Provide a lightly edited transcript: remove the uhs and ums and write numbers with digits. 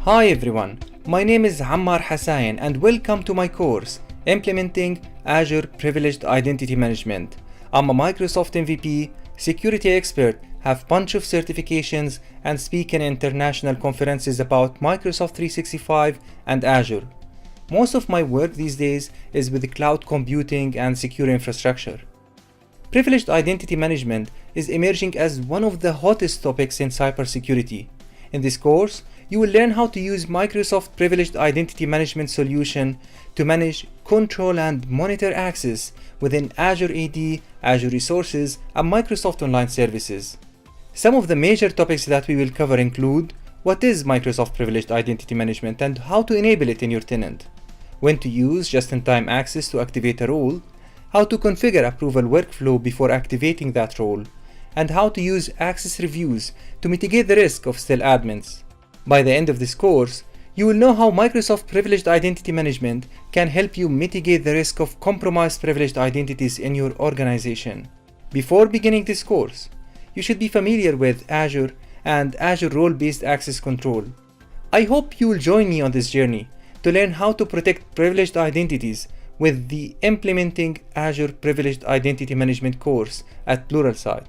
Hi everyone, my name is Ammar Hasayen and welcome to my course, Implementing Azure Privileged Identity Management. I'm a Microsoft MVP, security expert, have bunch of certifications and speak in international conferences about Microsoft 365 and Azure. Most of my work these days is with cloud computing and secure infrastructure. Privileged identity management is emerging as one of the hottest topics in cybersecurity. In this course, you will learn how to use Microsoft Privileged Identity Management solution to manage, control, and monitor access within Azure AD, Azure Resources, and Microsoft Online Services. Some of the major topics that we will cover include what is Microsoft Privileged Identity Management and how to enable it in your tenant, when to use just-in-time access to activate a role, how to configure approval workflow before activating that role, and how to use access reviews to mitigate the risk of stale admins. By the end of this course, you will know how Microsoft Privileged Identity Management can help you mitigate the risk of compromised privileged identities in your organization. Before beginning this course, you should be familiar with Azure and Azure Role-Based Access Control. I hope you will join me on this journey to learn how to protect privileged identities with the Implementing Azure Privileged Identity Management course at Pluralsight.